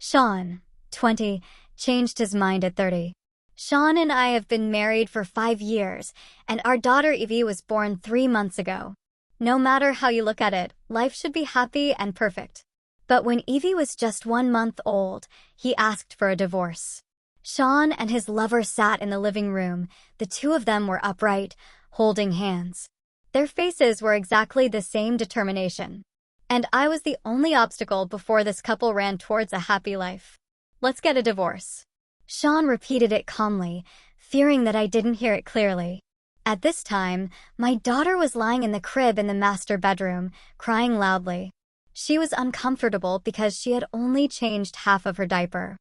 Sean, 20, changed his mind at 30. Sean and I have been married for 5 years, and our daughter Evie was born 3 months ago. No matter how you look at it, life should be happy and perfect. But when Evie was just 1 month old, he asked for a divorce. Sean and his lover sat in the living room. The two of them were upright, holding hands. Their faces were exactly the same determination. And I was the only obstacle before this couple ran towards a happy life. "Let's get a divorce." Sean repeated it calmly, fearing that I didn't hear it clearly. At this time, my daughter was lying in the crib in the master bedroom, crying loudly. She was uncomfortable because she had only changed half of her diaper.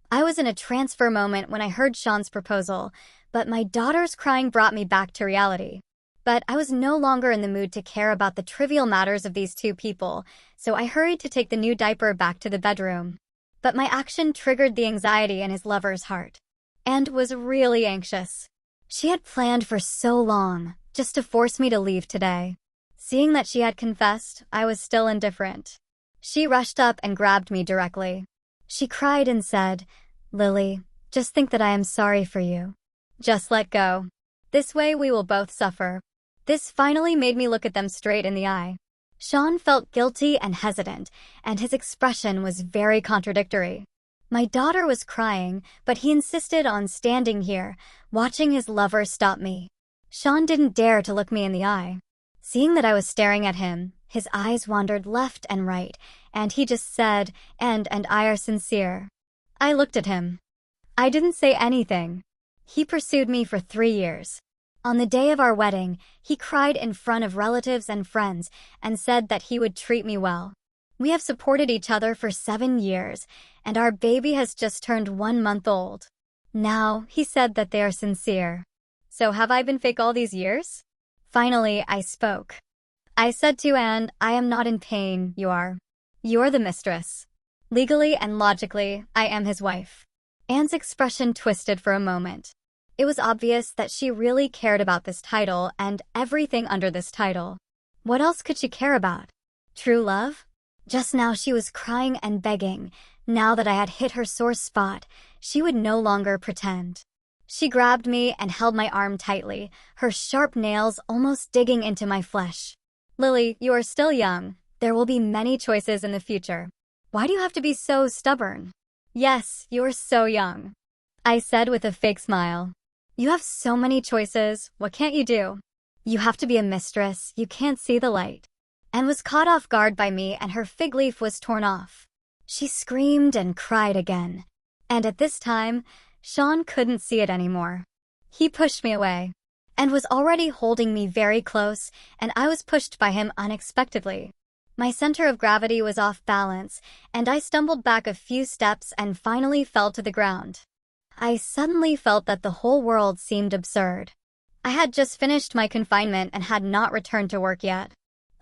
I was in a transfer moment when I heard Sean's proposal, but my daughter's crying brought me back to reality. But I was no longer in the mood to care about the trivial matters of these two people, so I hurried to take the new diaper back to the bedroom. But my action triggered the anxiety in his lover's heart, and was really anxious. She had planned for so long, just to force me to leave today. Seeing that she had confessed, I was still indifferent. She rushed up and grabbed me directly. She cried and said, "Lily, just think that I am sorry for you. Just let go. This way we will both suffer." This finally made me look at them straight in the eye. Sean felt guilty and hesitant, and his expression was very contradictory. My daughter was crying, but he insisted on standing here, watching his lover stop me. Sean didn't dare to look me in the eye. Seeing that I was staring at him, his eyes wandered left and right, and he just said, and I are sincere." I looked at him. I didn't say anything. He pursued me for 3 years. On the day of our wedding, he cried in front of relatives and friends and said that he would treat me well. We have supported each other for 7 years, and our baby has just turned 1 month old. Now, he said that they are sincere. So have I been fake all these years? Finally, I spoke. I said to Anne, "I am not in pain, you are. You're the mistress. Legally and logically, I am his wife." Anne's expression twisted for a moment. It was obvious that she really cared about this title and everything under this title. What else could she care about? True love? Just now she was crying and begging. Now that I had hit her sore spot, she would no longer pretend. She grabbed me and held my arm tightly, her sharp nails almost digging into my flesh. "Lily, you are still young. There will be many choices in the future. Why do you have to be so stubborn?" "Yes, you are so young," I said with a fake smile. "You have so many choices. What can't you do? You have to be a mistress. You can't see the light." Anne was caught off guard by me and her fig leaf was torn off. She screamed and cried again. And at this time, Sean couldn't see it anymore. He pushed me away and was already holding me very close, and I was pushed by him unexpectedly. My center of gravity was off balance, and I stumbled back a few steps and finally fell to the ground. I suddenly felt that the whole world seemed absurd. I had just finished my confinement and had not returned to work yet.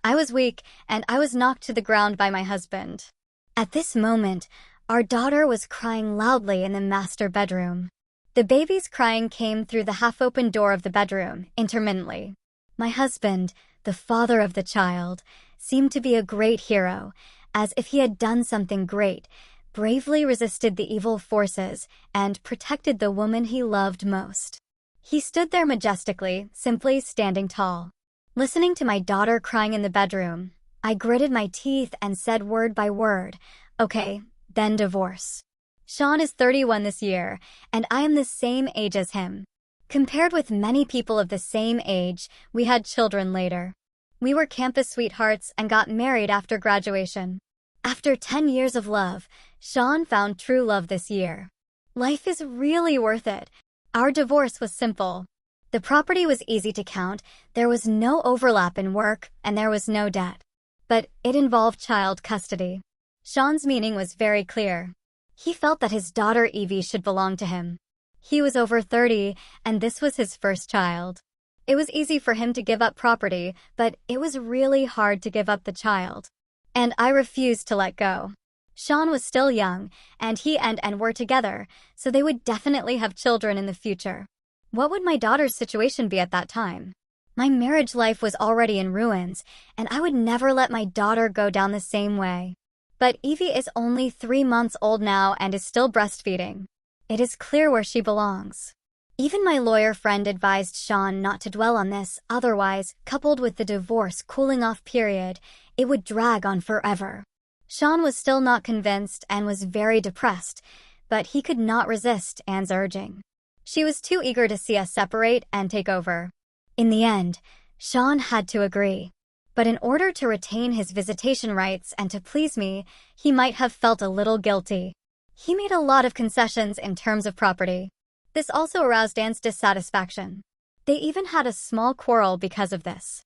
I was weak, and I was knocked to the ground by my husband. At this moment, our daughter was crying loudly in the master bedroom. The baby's crying came through the half-open door of the bedroom, intermittently. My husband, the father of the child, seemed to be a great hero, as if he had done something great, bravely resisted the evil forces, and protected the woman he loved most. He stood there majestically, simply standing tall. Listening to my daughter crying in the bedroom, I gritted my teeth and said word by word, "Okay, then divorce." Sean is 31 this year, and I am the same age as him. Compared with many people of the same age, we had children later. We were campus sweethearts and got married after graduation. After 10 years of love, Sean found true love this year. Life is really worth it. Our divorce was simple. The property was easy to count, there was no overlap in work, and there was no debt. But it involved child custody. Sean's meaning was very clear. He felt that his daughter Evie should belong to him. He was over 30, and this was his first child. It was easy for him to give up property, but it was really hard to give up the child. And I refused to let go. Sean was still young, and he and Anne were together, so they would definitely have children in the future. What would my daughter's situation be at that time? My marriage life was already in ruins, and I would never let my daughter go down the same way. But Evie is only 3 months old now and is still breastfeeding. It is clear where she belongs. Even my lawyer friend advised Sean not to dwell on this, otherwise, coupled with the divorce cooling-off period, it would drag on forever. Sean was still not convinced and was very depressed, but he could not resist Anne's urging. She was too eager to see us separate and take over. In the end, Sean had to agree. But in order to retain his visitation rights and to please me, he might have felt a little guilty. He made a lot of concessions in terms of property. This also aroused Anne's dissatisfaction. They even had a small quarrel because of this.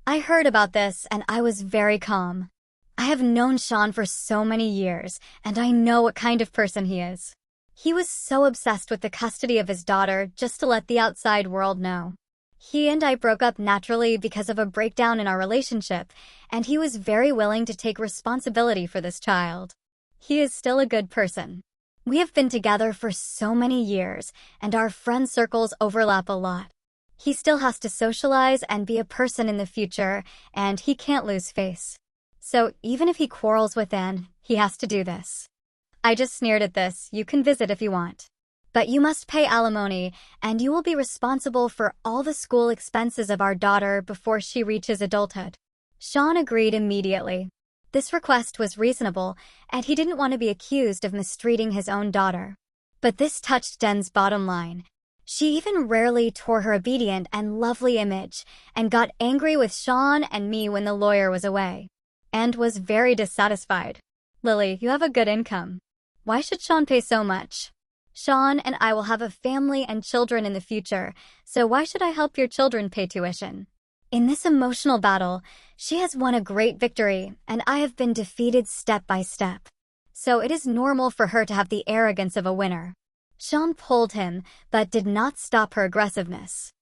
I heard about this and I was very calm. I have known Sean for so many years, and I know what kind of person he is. He was so obsessed with the custody of his daughter just to let the outside world know. He and I broke up naturally because of a breakdown in our relationship, and he was very willing to take responsibility for this child. He is still a good person. We have been together for so many years, and our friend circles overlap a lot. He still has to socialize and be a person in the future, and he can't lose face. So even if he quarrels with Anne, he has to do this. I just sneered at this. You can visit if you want. But you must pay alimony, and you will be responsible for all the school expenses of our daughter before she reaches adulthood. Sean agreed immediately. This request was reasonable, and he didn't want to be accused of mistreating his own daughter. But this touched Jen's bottom line. She even rarely tore her obedient and lovely image, and got angry with Sean and me when the lawyer was away. And was very dissatisfied. Lily, you have a good income. Why should Sean pay so much? Sean and I will have a family and children in the future, so why should I help your children pay tuition? In this emotional battle, she has won a great victory, and I have been defeated step by step. So it is normal for her to have the arrogance of a winner. Sean pulled him, but did not stop her aggressiveness.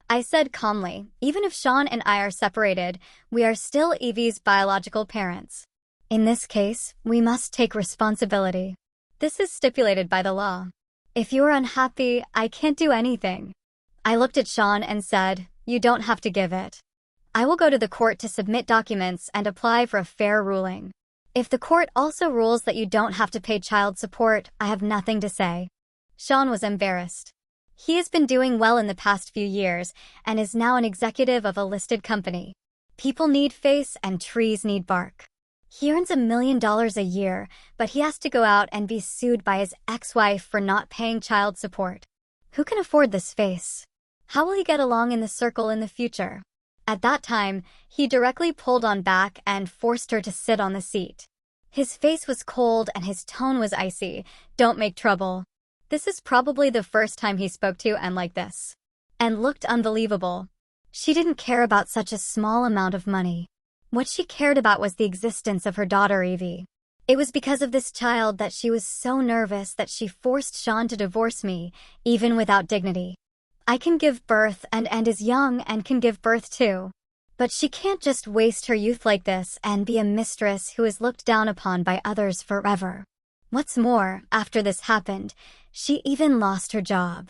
I said calmly, even if Sean and I are separated, we are still Evie's biological parents. In this case, we must take responsibility. This is stipulated by the law. If you are unhappy, I can't do anything. I looked at Sean and said, you don't have to give it. I will go to the court to submit documents and apply for a fair ruling. If the court also rules that you don't have to pay child support, I have nothing to say. Sean was embarrassed. He has been doing well in the past few years and is now an executive of a listed company. People need face and trees need bark. He earns $1 million a year, but he has to go out and be sued by his ex-wife for not paying child support. Who can afford this face? How will he get along in the circle in the future? At that time, he directly pulled on back and forced her to sit on the seat. His face was cold and his tone was icy. Don't make trouble. This is probably the first time he spoke to Anne like this. And looked unbelievable. She didn't care about such a small amount of money. What she cared about was the existence of her daughter Evie. It was because of this child that she was so nervous that she forced Sean to divorce me, even without dignity. I can give birth and is young and can give birth too. But she can't just waste her youth like this and be a mistress who is looked down upon by others forever. What's more, after this happened, she even lost her job.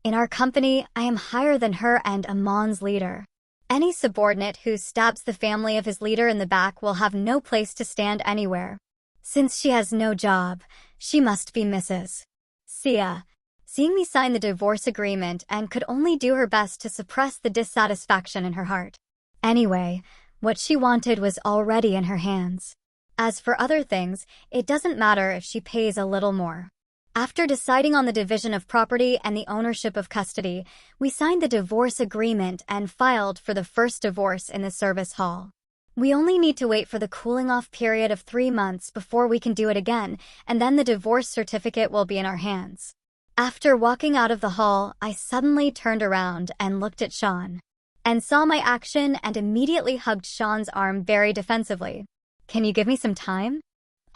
In our company, I am higher than her and Amon's leader. Any subordinate who stabs the family of his leader in the back will have no place to stand anywhere. Since she has no job, she must be Mrs. Sia. Seeing me sign the divorce agreement and could only do her best to suppress the dissatisfaction in her heart. Anyway, what she wanted was already in her hands. As for other things, it doesn't matter if she pays a little more. After deciding on the division of property and the ownership of custody, we signed the divorce agreement and filed for the first divorce in the service hall. We only need to wait for the cooling-off period of 3 months before we can do it again, and then the divorce certificate will be in our hands. After walking out of the hall, I suddenly turned around and looked at Sean, and saw my action and immediately hugged Sean's arm very defensively. Can you give me some time?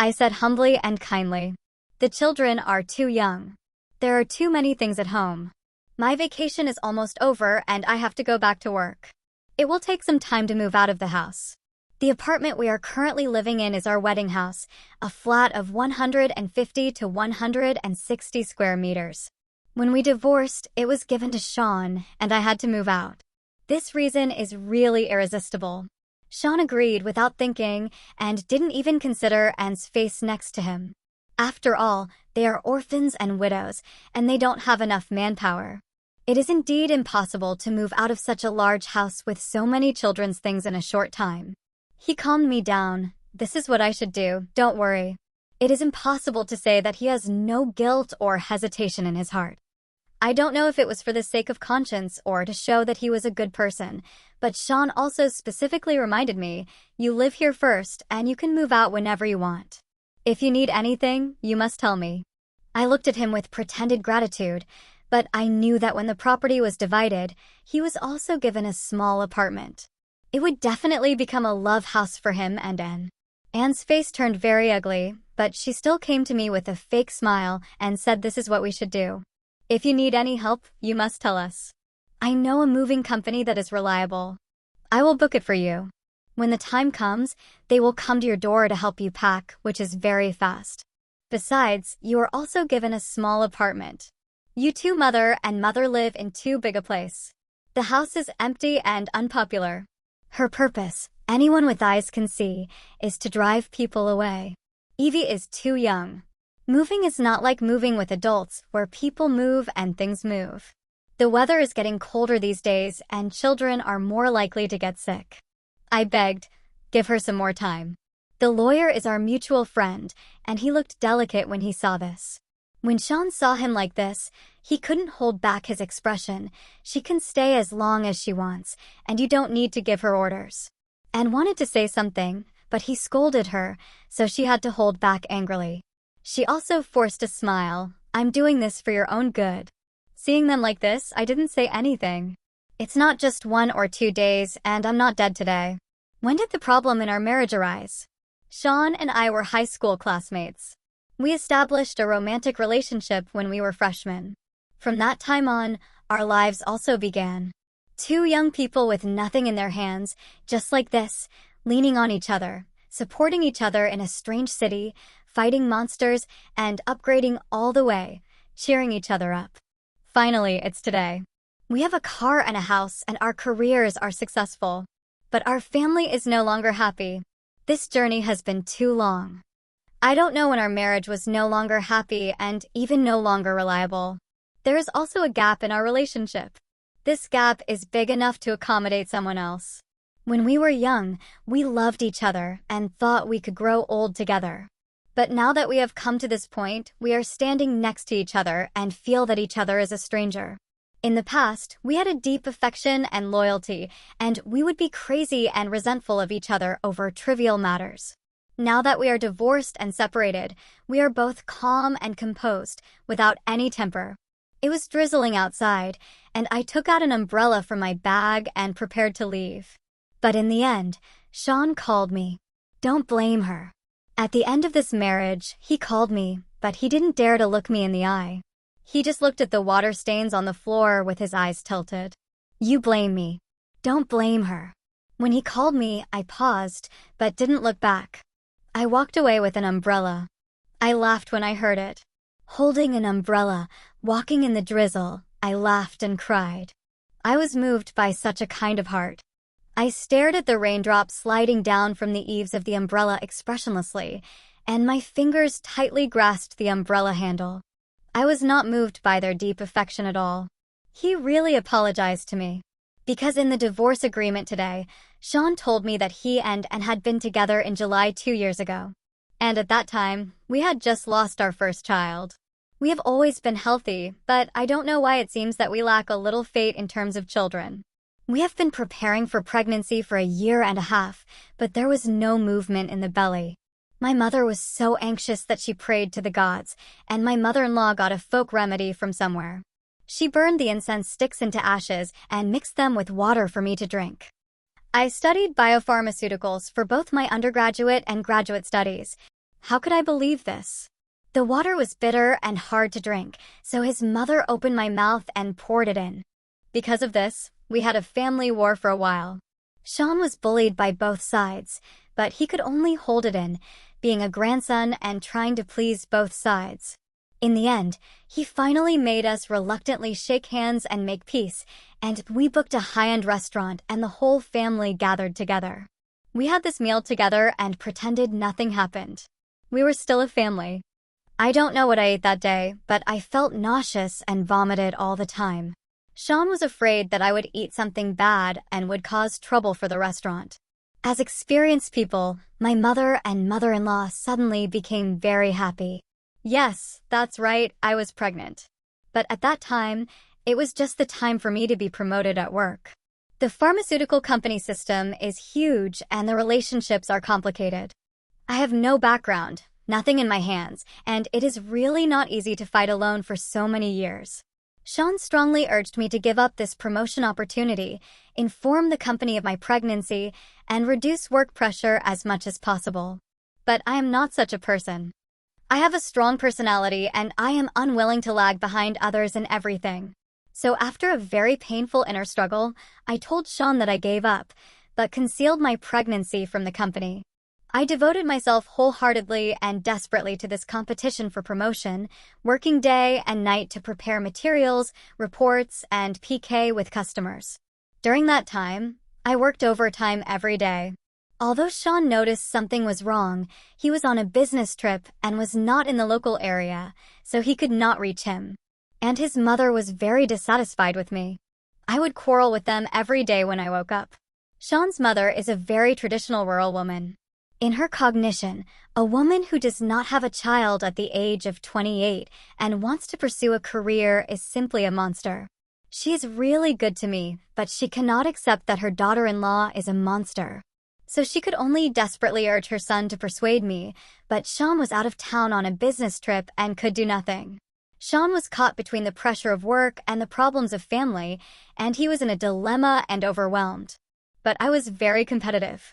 I said humbly and kindly. The children are too young. There are too many things at home. My vacation is almost over and I have to go back to work. It will take some time to move out of the house. The apartment we are currently living in is our wedding house, a flat of 150 to 160 square meters. When we divorced, it was given to Sean and I had to move out. This reason is really irresistible. Sean agreed without thinking and didn't even consider Anne's face next to him. After all, they are orphans and widows, and they don't have enough manpower. It is indeed impossible to move out of such a large house with so many children's things in a short time. He calmed me down. This is what I should do, don't worry. It is impossible to say that he has no guilt or hesitation in his heart. I don't know if it was for the sake of conscience or to show that he was a good person, but Sean also specifically reminded me, you live here first and you can move out whenever you want. If you need anything, you must tell me. I looked at him with pretended gratitude, but I knew that when the property was divided, he was also given a small apartment. It would definitely become a love house for him and Anne. Anne's face turned very ugly, but she still came to me with a fake smile and said this is what we should do. If you need any help, you must tell us. I know a moving company that is reliable. I will book it for you. When the time comes, they will come to your door to help you pack, which is very fast. Besides, you are also given a small apartment. You two mother and mother live in too big a place. The house is empty and unpopular. Her purpose, anyone with eyes can see, is to drive people away. Evie is too young. Moving is not like moving with adults, where people move and things move. The weather is getting colder these days, and children are more likely to get sick. I begged, give her some more time. The lawyer is our mutual friend, and he looked delicate when he saw this. When Sean saw him like this, he couldn't hold back his expression. She can stay as long as she wants, and you don't need to give her orders. Anne wanted to say something, but he scolded her, so she had to hold back angrily. She also forced a smile. I'm doing this for your own good. Seeing them like this, I didn't say anything. It's not just 1 or 2 days, and I'm not dead today. When did the problem in our marriage arise? Sean and I were high school classmates. We established a romantic relationship when we were freshmen. From that time on, our lives also began. 2 young people with nothing in their hands, just like this, leaning on each other, supporting each other in a strange city, fighting monsters, and upgrading all the way, cheering each other up. Finally, it's today. We have a car and a house, and our careers are successful. But our family is no longer happy. This journey has been too long. I don't know when our marriage was no longer happy and even no longer reliable. There is also a gap in our relationship. This gap is big enough to accommodate someone else. When we were young, we loved each other and thought we could grow old together. But now that we have come to this point, we are standing next to each other and feel that each other is a stranger. In the past, we had a deep affection and loyalty, and we would be crazy and resentful of each other over trivial matters. Now that we are divorced and separated, we are both calm and composed, without any temper. It was drizzling outside, and I took out an umbrella from my bag and prepared to leave. But in the end, Sean called me. Don't blame her. At the end of this marriage, he called me, but he didn't dare to look me in the eye. He just looked at the water stains on the floor with his eyes tilted. You blame me. Don't blame her. When he called me, I paused, but didn't look back. I walked away with an umbrella. I laughed when I heard it. Holding an umbrella, walking in the drizzle, I laughed and cried. I was moved by such a kind of heart. I stared at the raindrops sliding down from the eaves of the umbrella expressionlessly, and my fingers tightly grasped the umbrella handle. I was not moved by their deep affection at all. He really apologized to me. Because in the divorce agreement today, Sean told me that he and Anne had been together in July 2 years ago. And at that time, we had just lost our first child. We have always been healthy, but I don't know why it seems that we lack a little fate in terms of children. We have been preparing for pregnancy for 1.5 years, but there was no movement in the belly. My mother was so anxious that she prayed to the gods, and my mother-in-law got a folk remedy from somewhere. She burned the incense sticks into ashes and mixed them with water for me to drink. I studied biopharmaceuticals for both my undergraduate and graduate studies. How could I believe this? The water was bitter and hard to drink, so his mother opened my mouth and poured it in. Because of this, we had a family war for a while. Sean was bullied by both sides, but he could only hold it in, being a grandson and trying to please both sides. In the end, he finally made us reluctantly shake hands and make peace, and we booked a high-end restaurant and the whole family gathered together. We had this meal together and pretended nothing happened. We were still a family. I don't know what I ate that day, but I felt nauseous and vomited all the time. Sean was afraid that I would eat something bad and would cause trouble for the restaurant. As experienced people, my mother and mother-in-law suddenly became very happy. Yes, that's right, I was pregnant. But at that time, it was just the time for me to be promoted at work. The pharmaceutical company system is huge and the relationships are complicated. I have no background, nothing in my hands, and it is really not easy to fight alone for so many years. Sean strongly urged me to give up this promotion opportunity, inform the company of my pregnancy, and reduce work pressure as much as possible. But I am not such a person. I have a strong personality and I am unwilling to lag behind others in everything. So after a very painful inner struggle, I told Sean that I gave up, but concealed my pregnancy from the company. I devoted myself wholeheartedly and desperately to this competition for promotion, working day and night to prepare materials, reports, and PK with customers. During that time, I worked overtime every day. Although Sean noticed something was wrong, he was on a business trip and was not in the local area, so he could not reach him. And his mother was very dissatisfied with me. I would quarrel with them every day when I woke up. Sean's mother is a very traditional rural woman. In her cognition, a woman who does not have a child at the age of 28 and wants to pursue a career is simply a monster. She is really good to me, but she cannot accept that her daughter-in-law is a monster. So she could only desperately urge her son to persuade me, but Sean was out of town on a business trip and could do nothing. Sean was caught between the pressure of work and the problems of family, and he was in a dilemma and overwhelmed. But I was very competitive.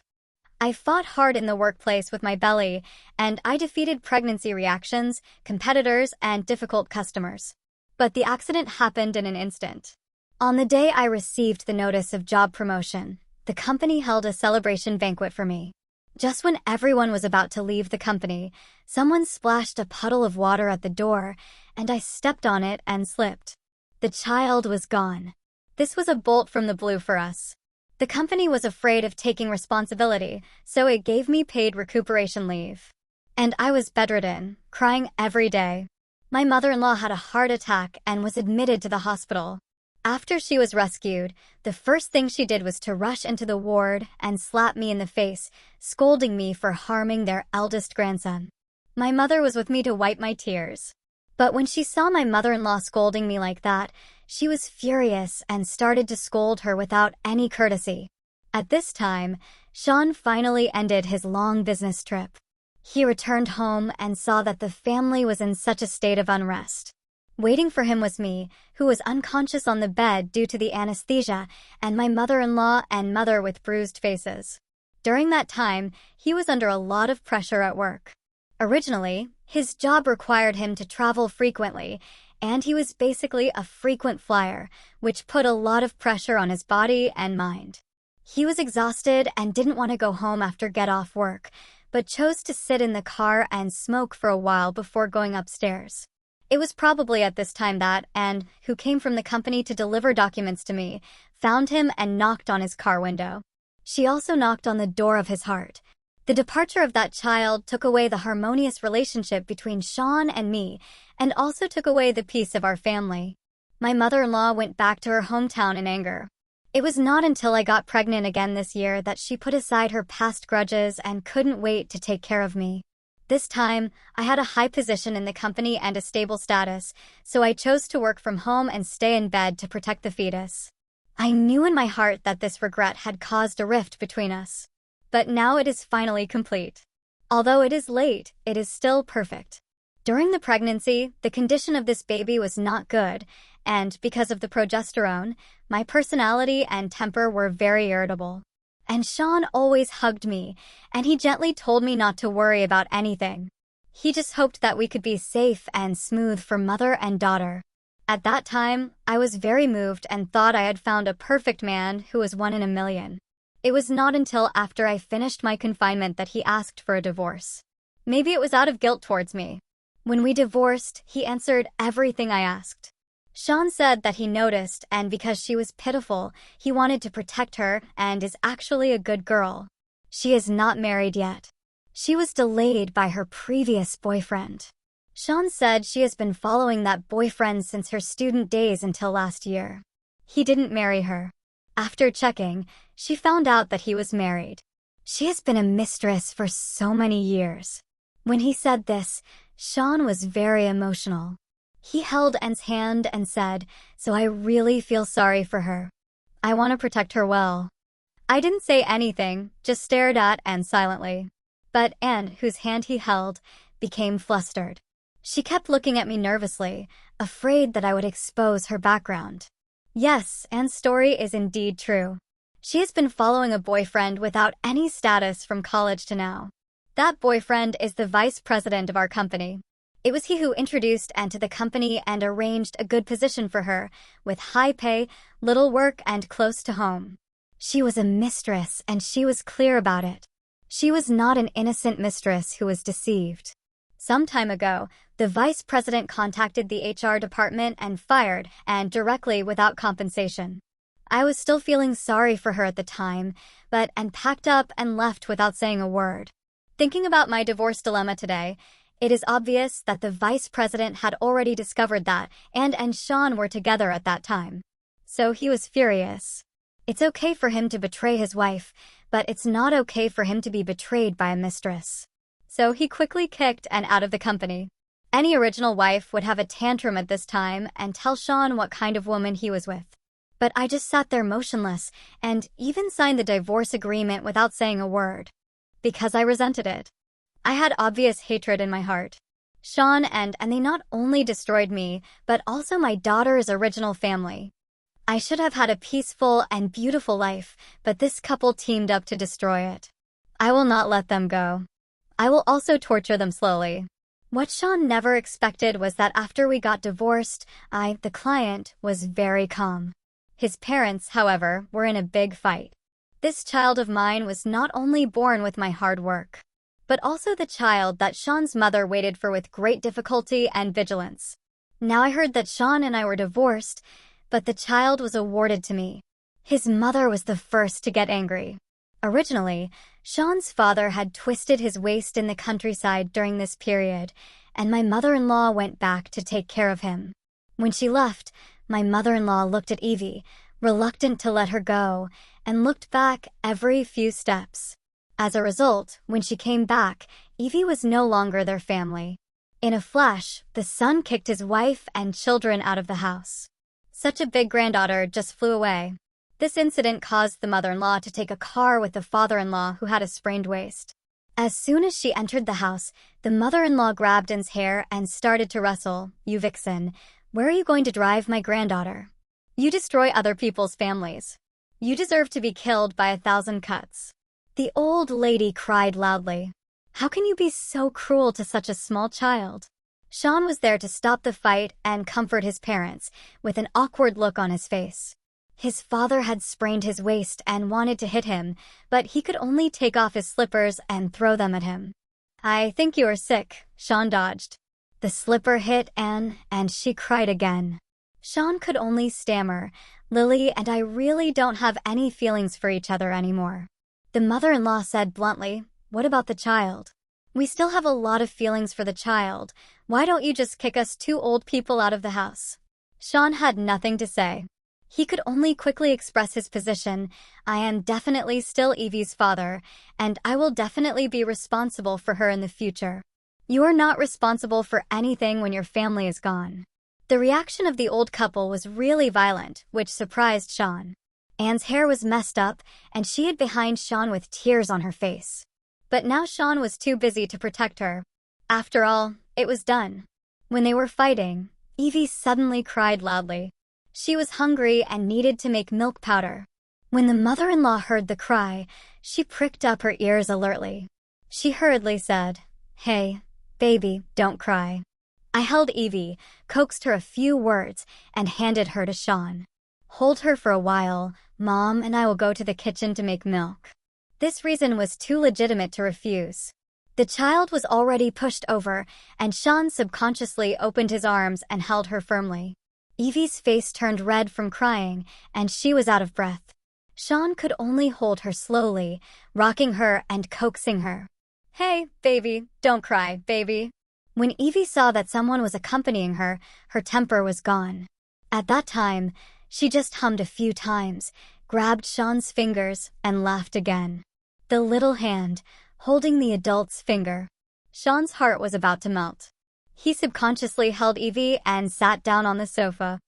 I fought hard in the workplace with my belly, and I defeated pregnancy reactions, competitors, and difficult customers. But the accident happened in an instant. On the day I received the notice of job promotion, the company held a celebration banquet for me. Just when everyone was about to leave the company, someone splashed a puddle of water at the door, and I stepped on it and slipped. The child was gone. This was a bolt from the blue for us. The company was afraid of taking responsibility, so it gave me paid recuperation leave. And I was bedridden, crying every day. My mother-in-law had a heart attack and was admitted to the hospital. After she was rescued, the first thing she did was to rush into the ward and slap me in the face, scolding me for harming their eldest grandson. My mother was with me to wipe my tears. But when she saw my mother-in-law scolding me like that, she was furious and started to scold her without any courtesy. At this time, Sean finally ended his long business trip. He returned home and saw that the family was in such a state of unrest. Waiting for him was me, who was unconscious on the bed due to the anesthesia, and my mother-in-law and mother with bruised faces. During that time, he was under a lot of pressure at work. Originally, his job required him to travel frequently, and he was basically a frequent flyer, which put a lot of pressure on his body and mind. He was exhausted and didn't want to go home after get-off work, but chose to sit in the car and smoke for a while before going upstairs. It was probably at this time that Anne, who came from the company to deliver documents to me, found him and knocked on his car window. She also knocked on the door of his heart. The departure of that child took away the harmonious relationship between Sean and me, and also took away the peace of our family. My mother-in-law went back to her hometown in anger. It was not until I got pregnant again this year that she put aside her past grudges and couldn't wait to take care of me. This time, I had a high position in the company and a stable status, so I chose to work from home and stay in bed to protect the fetus. I knew in my heart that this regret had caused a rift between us. But now it is finally complete. Although it is late, it is still perfect. During the pregnancy, the condition of this baby was not good, and because of the progesterone, my personality and temper were very irritable. And Sean always hugged me, and he gently told me not to worry about anything. He just hoped that we could be safe and smooth for mother and daughter. At that time, I was very moved and thought I had found a perfect man who was one in a million. It was not until after I finished my confinement that he asked for a divorce. Maybe it was out of guilt towards me. When we divorced, he answered everything I asked. Sean said that he noticed, and because she was pitiful, he wanted to protect her and is actually a good girl. She is not married yet. She was delayed by her previous boyfriend. Sean said she has been following that boyfriend since her student days until last year. He didn't marry her. After checking, she found out that he was married. She has been a mistress for so many years. When he said this, Sean was very emotional. He held Anne's hand and said, "So I really feel sorry for her. I want to protect her well." I didn't say anything, just stared at Anne silently. But Anne, whose hand he held, became flustered. She kept looking at me nervously, afraid that I would expose her background. Yes, Anne's story is indeed true. She has been following a boyfriend without any status from college to now. That boyfriend is the vice president of our company. It was he who introduced Anne to the company and arranged a good position for her, with high pay, little work, and close to home. She was a mistress, and she was clear about it. She was not an innocent mistress who was deceived. Some time ago, the vice president contacted the HR department and fired Anne directly without compensation. I was still feeling sorry for her at the time, but Anne packed up and left without saying a word. Thinking about my divorce dilemma today, it is obvious that the vice president had already discovered that Anne and Sean were together at that time. So he was furious. It's okay for him to betray his wife, but it's not okay for him to be betrayed by a mistress. So he quickly kicked Anne out of the company. Any original wife would have a tantrum at this time and tell Sean what kind of woman he was with. But I just sat there motionless and even signed the divorce agreement without saying a word. Because I resented it. I had obvious hatred in my heart. Sean and they not only destroyed me, but also my daughter's original family. I should have had a peaceful and beautiful life, but this couple teamed up to destroy it. I will not let them go. I will also torture them slowly. What Sean never expected was that after we got divorced, the client, was very calm. His parents, however, were in a big fight. This child of mine was not only born with my hard work, but also the child that Sean's mother waited for with great difficulty and vigilance. Now I heard that Sean and I were divorced, but the child was awarded to me. His mother was the first to get angry. Originally, Sean's father had twisted his waist in the countryside during this period, and my mother-in-law went back to take care of him. When she left, my mother-in-law looked at Evie, reluctant to let her go, and looked back every few steps. As a result, when she came back, Evie was no longer their family. In a flash, the son kicked his wife and children out of the house. Such a big granddaughter just flew away. This incident caused the mother-in-law to take a car with the father-in-law who had a sprained waist. As soon as she entered the house, the mother-in-law grabbed Anne's hair and started to wrestle. "You vixen, where are you going to drive my granddaughter? You destroy other people's families. You deserve to be killed by 1,000 cuts." The old lady cried loudly. How can you be so cruel to such a small child? Sean was there to stop the fight and comfort his parents, with an awkward look on his face. His father had sprained his waist and wanted to hit him, but he could only take off his slippers and throw them at him. "I think you are sick," Sean dodged. The slipper hit Anne, and she cried again. Sean could only stammer, "Lily and I really don't have any feelings for each other anymore." The mother-in-law said bluntly, "What about the child? We still have a lot of feelings for the child. Why don't you just kick us two old people out of the house?" Sean had nothing to say. He could only quickly express his position. "I am definitely still Evie's father, and I will definitely be responsible for her in the future. You are not responsible for anything when your family is gone." The reaction of the old couple was really violent, which surprised Sean. Anne's hair was messed up, and she hid behind Sean with tears on her face. But now Sean was too busy to protect her. After all, it was done. When they were fighting, Evie suddenly cried loudly. She was hungry and needed to make milk powder. When the mother-in-law heard the cry, she pricked up her ears alertly. She hurriedly said, "Hey, baby, don't cry." I held Evie, coaxed her a few words, and handed her to Sean. "Hold her for a while, Mom and I will go to the kitchen to make milk." This reason was too legitimate to refuse. The child was already pushed over, and Sean subconsciously opened his arms and held her firmly. Evie's face turned red from crying, and she was out of breath. Sean could only hold her slowly, rocking her and coaxing her. "Hey, baby, don't cry, baby." When Evie saw that someone was accompanying her, her temper was gone. At that time, she just hummed a few times, grabbed Sean's fingers, and laughed again. The little hand, holding the adult's finger. Sean's heart was about to melt. He subconsciously held Evie and sat down on the sofa.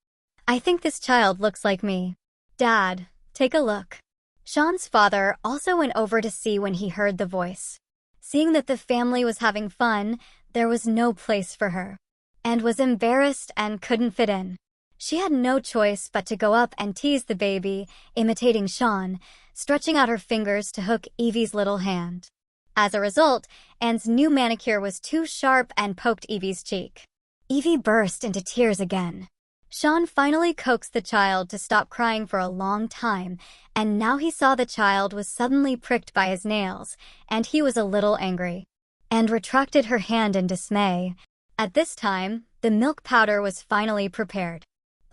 "I think this child looks like me. Dad, take a look." Sean's father also went over to see when he heard the voice. Seeing that the family was having fun, there was no place for her, and was embarrassed and couldn't fit in. She had no choice but to go up and tease the baby, imitating Sean, stretching out her fingers to hook Evie's little hand. As a result, Anne's new manicure was too sharp and poked Evie's cheek. Evie burst into tears again. Sean finally coaxed the child to stop crying for a long time, and now he saw the child was suddenly pricked by his nails, and he was a little angry. Anne retracted her hand in dismay. At this time, the milk powder was finally prepared.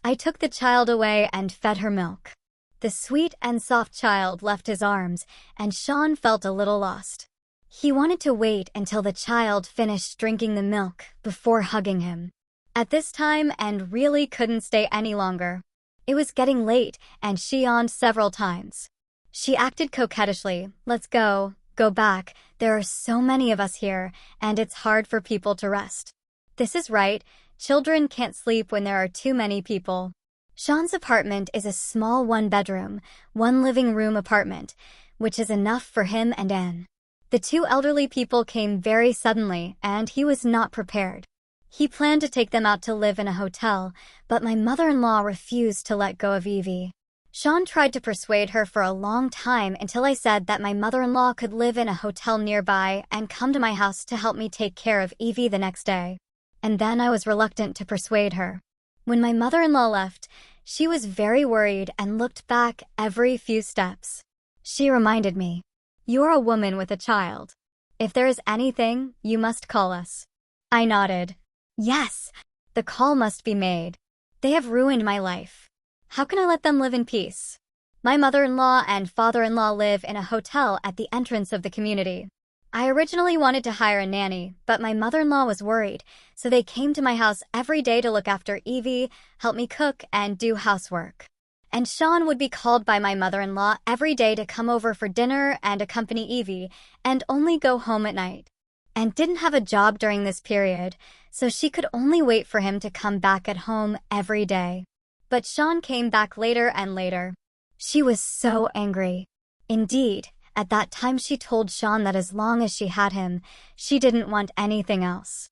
I took the child away and fed her milk. The sweet and soft child left his arms, and Sean felt a little lost. He wanted to wait until the child finished drinking the milk before hugging him. At this time, Anne really couldn't stay any longer. It was getting late, and she yawned several times. She acted coquettishly. "Let's go back. There are so many of us here, and it's hard for people to rest." "This is right. Children can't sleep when there are too many people." Sean's apartment is a small one-bedroom, one-living-room apartment, which is enough for him and Anne. The two elderly people came very suddenly, and he was not prepared. He planned to take them out to live in a hotel, but my mother-in-law refused to let go of Evie. Sean tried to persuade her for a long time until I said that my mother-in-law could live in a hotel nearby and come to my house to help me take care of Evie the next day. And then I was reluctant to persuade her. When my mother-in-law left, she was very worried and looked back every few steps. She reminded me, "You're a woman with a child. If there is anything, you must call us." I nodded. Yes, the call must be made. They have ruined my life. How can I let them live in peace? My mother-in-law and father-in-law live in a hotel at the entrance of the community. I originally wanted to hire a nanny, but my mother-in-law was worried, so they came to my house every day to look after Evie, help me cook, and do housework. And Sean would be called by my mother-in-law every day to come over for dinner and accompany Evie, and only go home at night. And didn't have a job during this period, so she could only wait for him to come back at home every day. But Sean came back later and later. She was so angry. Indeed, at that time she told Sean that as long as she had him, she didn't want anything else.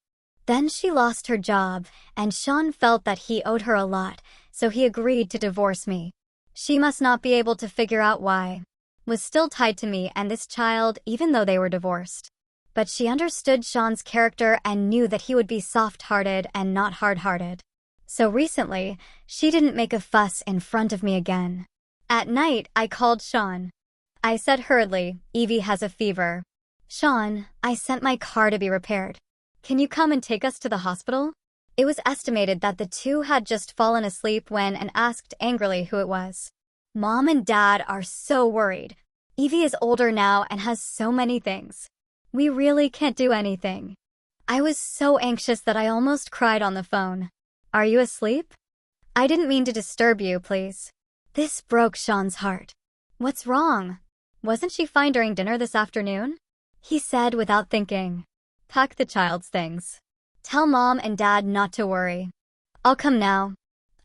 Then she lost her job, and Sean felt that he owed her a lot, so he agreed to divorce me. She must not be able to figure out why. Was still tied to me and this child even though they were divorced. But she understood Sean's character and knew that he would be soft-hearted and not hard-hearted. So recently, she didn't make a fuss in front of me again. At night, I called Sean. I said hurriedly, "Evie has a fever." "Sean, I sent my car to be repaired. Can you come and take us to the hospital?" It was estimated that the two had just fallen asleep when and asked angrily who it was. "Mom and Dad are so worried. Evie is older now and has so many things. We really can't do anything." I was so anxious that I almost cried on the phone. "Are you asleep? I didn't mean to disturb you, please." This broke Sean's heart. "What's wrong? Wasn't she fine during dinner this afternoon?" He said without thinking. "Pack the child's things. Tell Mom and Dad not to worry. I'll come now."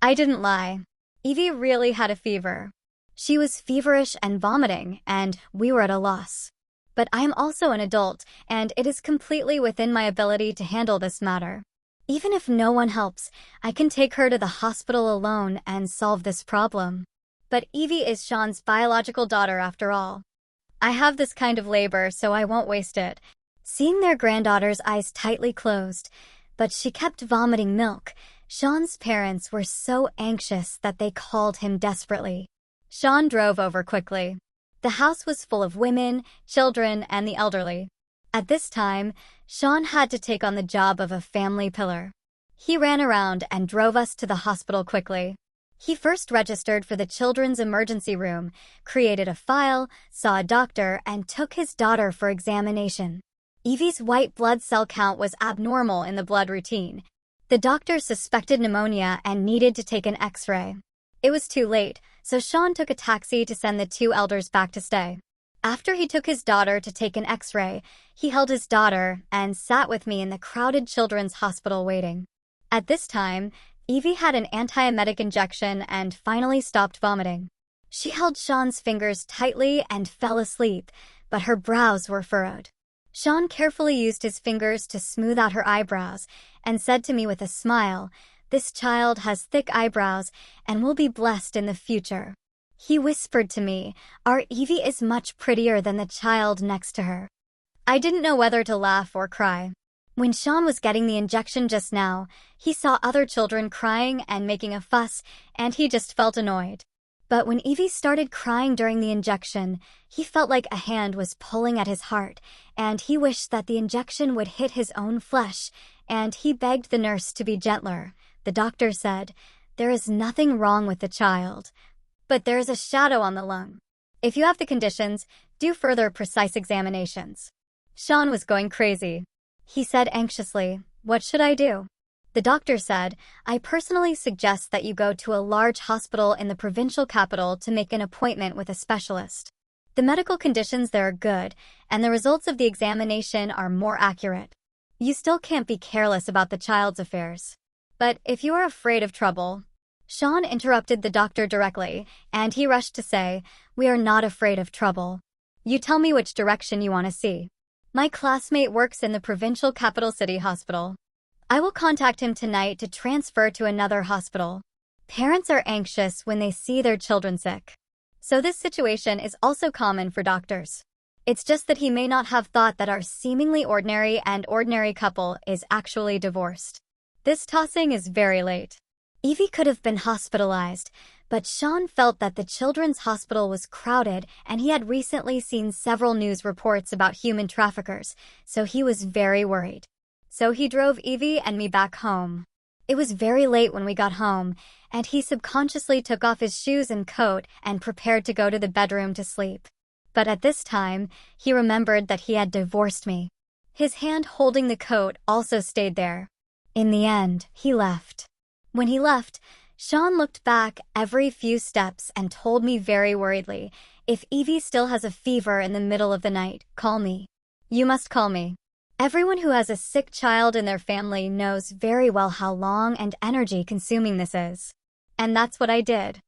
I didn't lie. Evie really had a fever. She was feverish and vomiting, and we were at a loss. But I am also an adult, and it is completely within my ability to handle this matter. Even if no one helps, I can take her to the hospital alone and solve this problem. But Evie is Sean's biological daughter after all. I have this kind of labor, so I won't waste it. Seeing their granddaughter's eyes tightly closed, but she kept vomiting milk, Sean's parents were so anxious that they called him desperately. Sean drove over quickly. The house was full of women, children, and the elderly. At this time, Sean had to take on the job of a family pillar. He ran around and drove us to the hospital quickly. He first registered for the children's emergency room, created a file, saw a doctor, and took his daughter for examination. Evie's white blood cell count was abnormal in the blood routine. The doctor suspected pneumonia and needed to take an X-ray. It was too late, so Sean took a taxi to send the two elders back to stay. After he took his daughter to take an X-ray, he held his daughter and sat with me in the crowded children's hospital waiting. At this time, Evie had an antiemetic injection and finally stopped vomiting. She held Sean's fingers tightly and fell asleep, but her brows were furrowed. Sean carefully used his fingers to smooth out her eyebrows and said to me with a smile, "This child has thick eyebrows and will be blessed in the future." He whispered to me, "Our Evie is much prettier than the child next to her." I didn't know whether to laugh or cry. When Sean was getting the injection just now, he saw other children crying and making a fuss, and he just felt annoyed. But when Evie started crying during the injection, he felt like a hand was pulling at his heart, and he wished that the injection would hit his own flesh, and he begged the nurse to be gentler. The doctor said, "There is nothing wrong with the child, but there is a shadow on the lung. If you have the conditions, do further precise examinations." Sean was going crazy. He said anxiously, "What should I do?" The doctor said, "I personally suggest that you go to a large hospital in the provincial capital to make an appointment with a specialist. The medical conditions there are good, and the results of the examination are more accurate. You still can't be careless about the child's affairs. But if you are afraid of trouble..." Sean interrupted the doctor directly, and he rushed to say, "We are not afraid of trouble. You tell me which direction you want to see. My classmate works in the provincial capital city hospital. I will contact him tonight to transfer to another hospital." Parents are anxious when they see their children sick. So this situation is also common for doctors. It's just that he may not have thought that our seemingly ordinary couple is actually divorced. This tossing is very late. Evie could have been hospitalized, but Sean felt that the children's hospital was crowded and he had recently seen several news reports about human traffickers, so he was very worried. So he drove Evie and me back home. It was very late when we got home, and he subconsciously took off his shoes and coat and prepared to go to the bedroom to sleep. But at this time, he remembered that he had divorced me. His hand holding the coat also stayed there. In the end, he left. When he left, Sean looked back every few steps and told me very worriedly, "If Evie still has a fever in the middle of the night, call me. You must call me." Everyone who has a sick child in their family knows very well how long and energy-consuming this is. And that's what I did.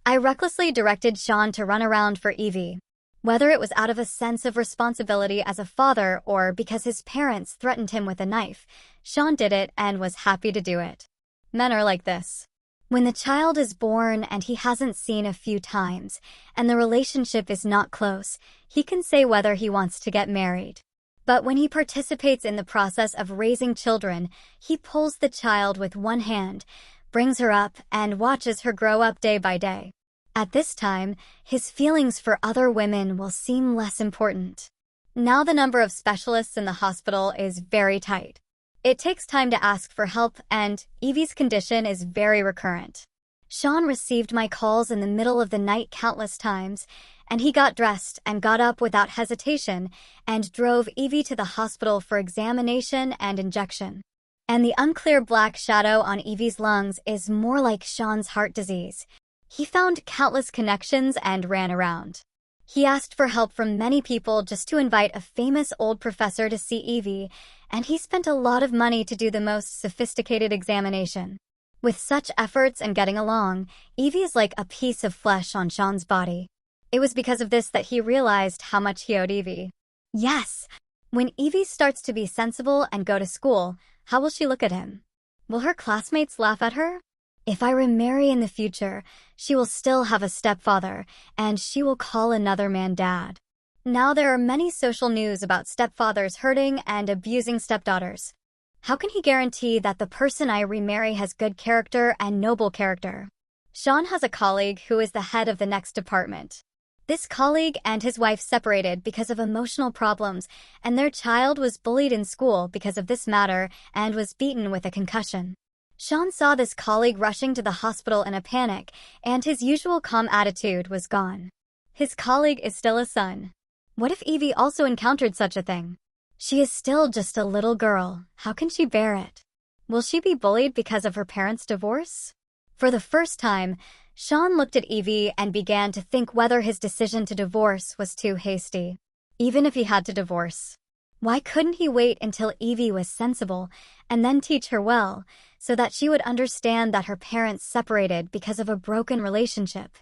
I recklessly directed Sean to run around for Evie. Whether it was out of a sense of responsibility as a father or because his parents threatened him with a knife, Sean did it and was happy to do it. Men are like this. When the child is born and he hasn't seen a few times, and the relationship is not close, he can say whether he wants to get married. But when he participates in the process of raising children, he pulls the child with one hand, brings her up, and watches her grow up day by day. At this time, his feelings for other women will seem less important. Now the number of specialists in the hospital is very tight. It takes time to ask for help, and Evie's condition is very recurrent. Sean received my calls in the middle of the night countless times, and he got dressed and got up without hesitation and drove Evie to the hospital for examination and injection. And the unclear black shadow on Evie's lungs is more like Sean's heart disease. He found countless connections and ran around. He asked for help from many people just to invite a famous old professor to see Evie, and he spent a lot of money to do the most sophisticated examination. With such efforts and getting along, Evie is like a piece of flesh on Sean's body. It was because of this that he realized how much he owed Evie. Yes, when Evie starts to be sensible and go to school, how will she look at him? Will her classmates laugh at her? If I remarry in the future, she will still have a stepfather, and she will call another man dad. Now there are many social news about stepfathers hurting and abusing stepdaughters. How can he guarantee that the person I remarry has good character and noble character? Sean has a colleague who is the head of the next department. This colleague and his wife separated because of emotional problems, and their child was bullied in school because of this matter and was beaten with a concussion. Sean saw this colleague rushing to the hospital in a panic, and his usual calm attitude was gone. His colleague is still a son. What if Evie also encountered such a thing? She is still just a little girl. How can she bear it? Will she be bullied because of her parents' divorce? For the first time, Sean looked at Evie and began to think whether his decision to divorce was too hasty. Even if he had to divorce, why couldn't he wait until Evie was sensible and then teach her well, so that she would understand that her parents separated because of a broken relationship?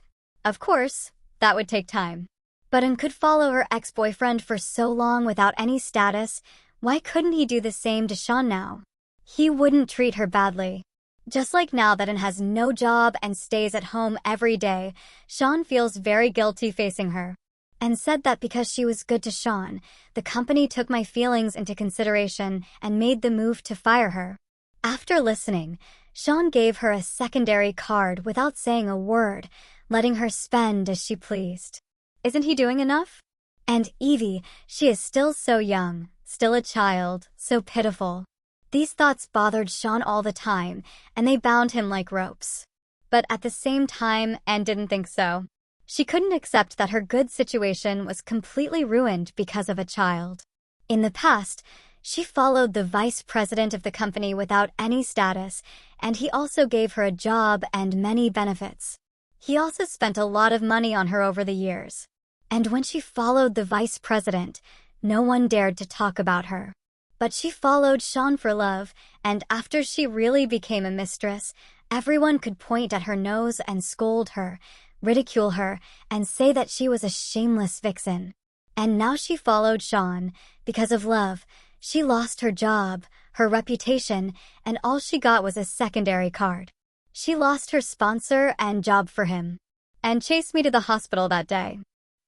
Of course, that would take time. But could follow her ex-boyfriend for so long without any status, why couldn't he do the same to Sean now? He wouldn't treat her badly. Just like now that has no job and stays at home every day, Sean feels very guilty facing her. And said that because she was good to Sean, the company took my feelings into consideration and made the move to fire her. After listening, Sean gave her a secondary card without saying a word, letting her spend as she pleased. Isn't he doing enough? And Evie, she is still so young, still a child, so pitiful. These thoughts bothered Sean all the time, and they bound him like ropes. But at the same time, Anne didn't think so. She couldn't accept that her good situation was completely ruined because of a child. In the past, she followed the vice president of the company without any status, and he also gave her a job and many benefits. He also spent a lot of money on her over the years. And when she followed the vice president, no one dared to talk about her. But she followed Sean for love, and after she really became a mistress, everyone could point at her nose and scold her, ridicule her, and say that she was a shameless vixen. And now she followed Sean. Because of love, she lost her job, her reputation, and all she got was a secondary card. She lost her sponsor and job for him. And chased me to the hospital that day.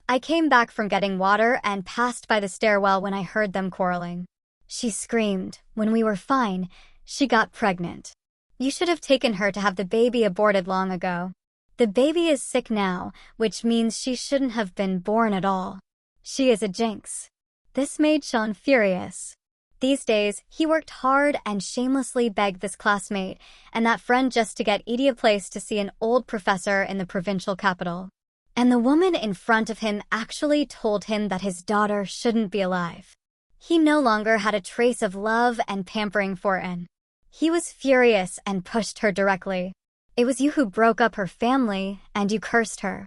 I came back from getting water and passed by the stairwell when I heard them quarreling. She screamed. When we were fine, she got pregnant. You should have taken her to have the baby aborted long ago. The baby is sick now, which means she shouldn't have been born at all. She is a jinx. This made Sean furious. These days, he worked hard and shamelessly begged this classmate and that friend just to get Edie a place to see an old professor in the provincial capital. And the woman in front of him actually told him that his daughter shouldn't be alive. He no longer had a trace of love and pampering for Anne. He was furious and pushed her directly. It was you who broke up her family, and you cursed her.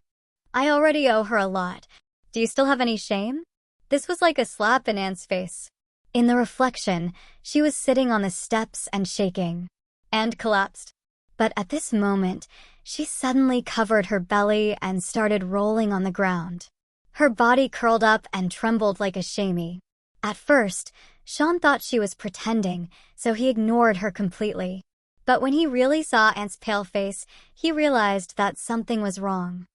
I already owe her a lot. Do you still have any shame? This was like a slap in Anne's face. In the reflection, she was sitting on the steps and shaking. Anne collapsed. But at this moment, she suddenly covered her belly and started rolling on the ground. Her body curled up and trembled like a chamois. At first, Sean thought she was pretending, so he ignored her completely. But when he really saw Anne's pale face, he realized that something was wrong.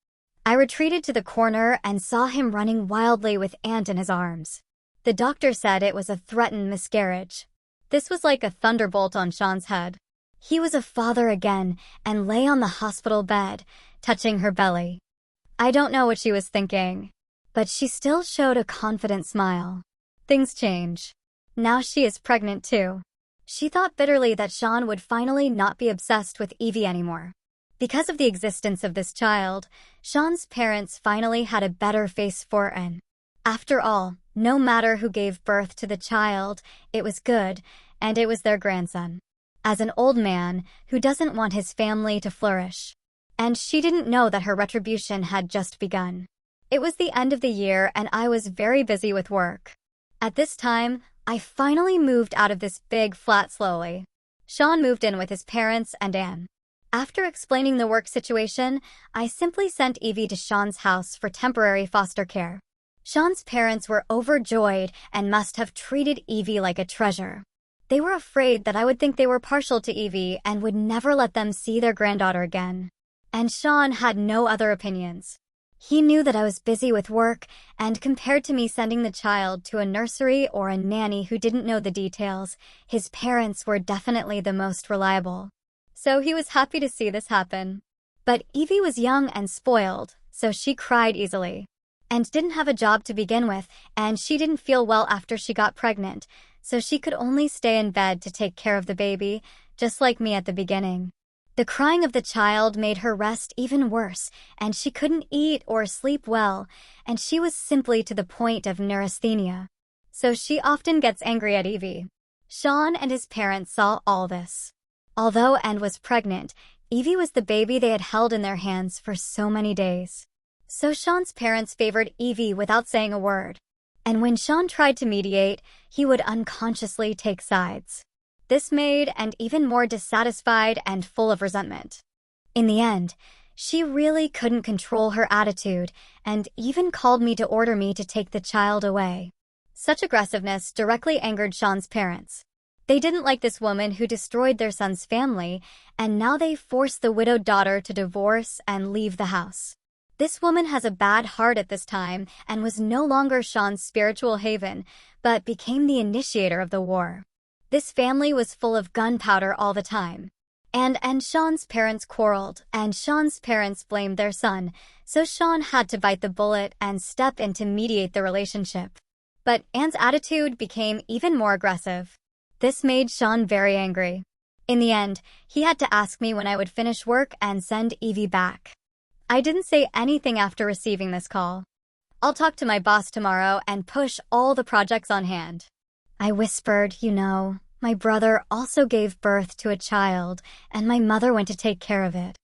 I retreated to the corner and saw him running wildly with Anne in his arms. The doctor said it was a threatened miscarriage. This was like a thunderbolt on Sean's head. He was a father again and lay on the hospital bed, touching her belly. I don't know what she was thinking, but she still showed a confident smile. Things change. Now she is pregnant too. She thought bitterly that Sean would finally not be obsessed with Evie anymore. Because of the existence of this child, Sean's parents finally had a better face for Anne. After all, no matter who gave birth to the child, it was good, and it was their grandson. As an old man who doesn't want his family to flourish. And she didn't know that her retribution had just begun. It was the end of the year and I was very busy with work. At this time, I finally moved out of this big flat slowly. Sean moved in with his parents and Anne. After explaining the work situation, I simply sent Evie to Sean's house for temporary foster care. Sean's parents were overjoyed and must have treated Evie like a treasure. They were afraid that I would think they were partial to Evie and would never let them see their granddaughter again. And Sean had no other opinions. He knew that I was busy with work, and compared to me sending the child to a nursery or a nanny who didn't know the details, his parents were definitely the most reliable. So he was happy to see this happen. But Evie was young and spoiled, so she cried easily. And didn't have a job to begin with, and she didn't feel well after she got pregnant, so she could only stay in bed to take care of the baby, just like me at the beginning. The crying of the child made her rest even worse, and she couldn't eat or sleep well, and she was simply to the point of neurasthenia. So she often gets angry at Evie. Sean and his parents saw all this. Although Anne was pregnant, Evie was the baby they had held in their hands for so many days. So Sean's parents favored Evie without saying a word. And when Sean tried to mediate, he would unconsciously take sides. This made Anne even more dissatisfied and full of resentment. In the end, she really couldn't control her attitude and even called me to order me to take the child away. Such aggressiveness directly angered Sean's parents. They didn't like this woman who destroyed their son's family, and now they forced the widowed daughter to divorce and leave the house. This woman has a bad heart at this time and was no longer Sean's spiritual haven, but became the initiator of the war. This family was full of gunpowder all the time. And Sean's parents quarreled, and Sean's parents blamed their son, so Sean had to bite the bullet and step in to mediate the relationship. But Anne's attitude became even more aggressive. This made Sean very angry. In the end, he had to ask me when I would finish work and send Evie back. I didn't say anything after receiving this call. I'll talk to my boss tomorrow and push all the projects on hand. I whispered, my brother also gave birth to a child, and my mother went to take care of it.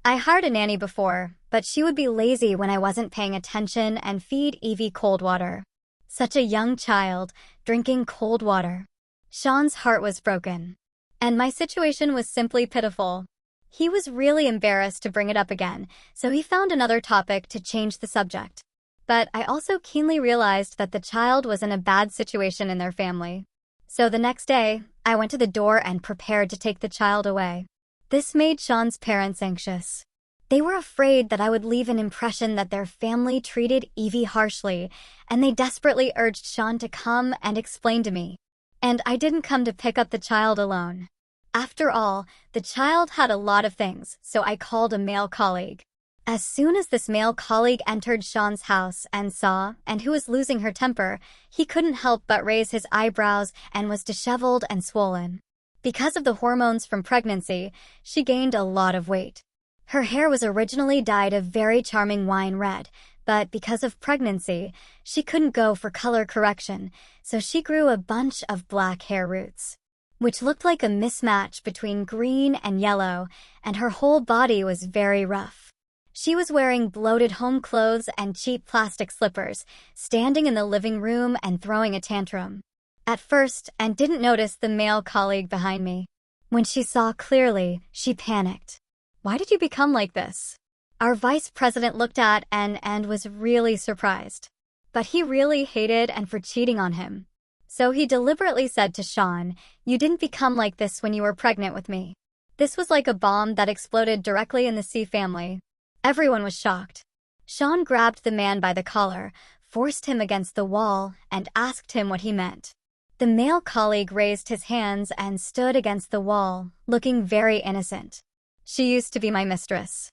I hired a nanny before, but she would be lazy when I wasn't paying attention and feed Evie cold water. Such a young child, drinking cold water. Sean's heart was broken. And my situation was simply pitiful. He was really embarrassed to bring it up again, so he found another topic to change the subject. But I also keenly realized that the child was in a bad situation in their family. So the next day, I went to the door and prepared to take the child away. This made Sean's parents anxious. They were afraid that I would leave an impression that their family treated Evie harshly, and they desperately urged Sean to come and explain to me. And I didn't come to pick up the child alone. After all, the child had a lot of things, so I called a male colleague. As soon as this male colleague entered Sean's house and who was losing her temper, he couldn't help but raise his eyebrows and was disheveled and swollen. Because of the hormones from pregnancy, she gained a lot of weight. Her hair was originally dyed a very charming wine red, but because of pregnancy, she couldn't go for color correction, so she grew a bunch of black hair roots, which looked like a mismatch between green and yellow, and her whole body was very rough. She was wearing bloated home clothes and cheap plastic slippers, standing in the living room and throwing a tantrum. At first, Anne didn't notice the male colleague behind me. When she saw clearly, she panicked. "Why did you become like this?" Our vice president looked at Anne and was really surprised. But he really hated Anne for cheating on him. So he deliberately said to Sean, "You didn't become like this when you were pregnant with me." This was like a bomb that exploded directly in the C family. Everyone was shocked. Sean grabbed the man by the collar, forced him against the wall, and asked him what he meant. The male colleague raised his hands and stood against the wall, looking very innocent. "She used to be my mistress.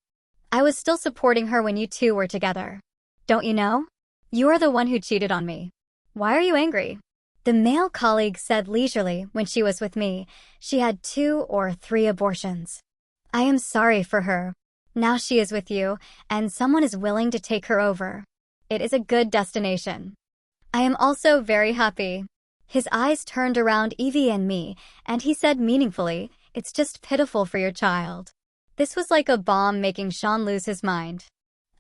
I was still supporting her when you two were together. Don't you know? You are the one who cheated on me. Why are you angry?" The male colleague said leisurely when she was with me, she had 2 or 3 abortions. "I am sorry for her. Now she is with you, and someone is willing to take her over. It is a good destination. I am also very happy." His eyes turned around Evie and me, and he said meaningfully, "It's just pitiful for your child." This was like a bomb making Sean lose his mind.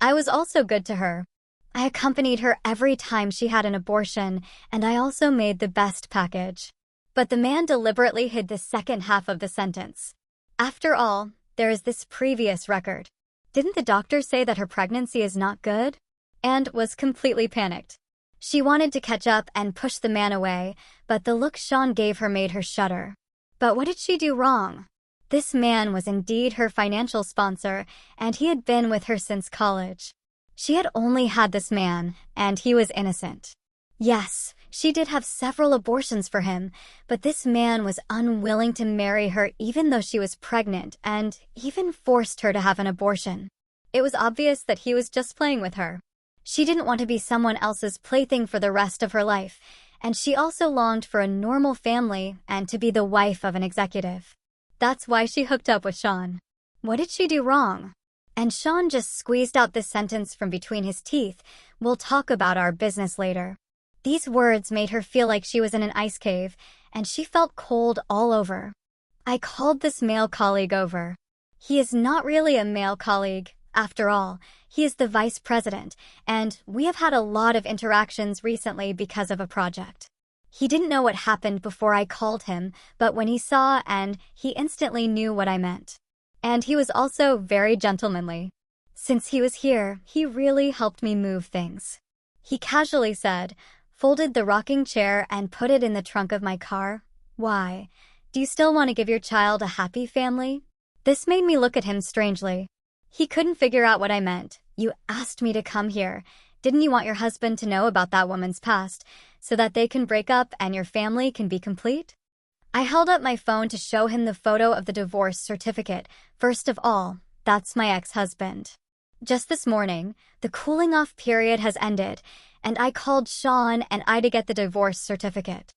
I was also good to her. I accompanied her every time she had an abortion, and I also made the best package. But the man deliberately hid the second half of the sentence. After all, there is this previous record. Didn't the doctor say that her pregnancy is not good? And was completely panicked. She wanted to catch up and push the man away, but the look Sean gave her made her shudder. But what did she do wrong? This man was indeed her financial sponsor, and he had been with her since college. She had only had this man, and he was innocent. Yes, she did have several abortions for him, but this man was unwilling to marry her even though she was pregnant and even forced her to have an abortion. It was obvious that he was just playing with her. She didn't want to be someone else's plaything for the rest of her life, and she also longed for a normal family and to be the wife of an executive. That's why she hooked up with Sean. What did she do wrong? And Sean just squeezed out this sentence from between his teeth. We'll talk about our business later. These words made her feel like she was in an ice cave, and she felt cold all over. I called this male colleague over. He is not really a male colleague. After all, he is the vice president, and we have had a lot of interactions recently because of a project. He didn't know what happened before I called him, but when he saw he instantly knew what I meant. And he was also very gentlemanly. Since he was here, he really helped me move things. He casually said, folded the rocking chair and put it in the trunk of my car. Why? Do you still want to give your child a happy family? This made me look at him strangely. He couldn't figure out what I meant. You asked me to come here. Didn't you want your husband to know about that woman's past, so that they can break up and your family can be complete? I held up my phone to show him the photo of the divorce certificate. First of all, that's my ex-husband. Just this morning, the cooling-off period has ended, and I called Sean and I to get the divorce certificate.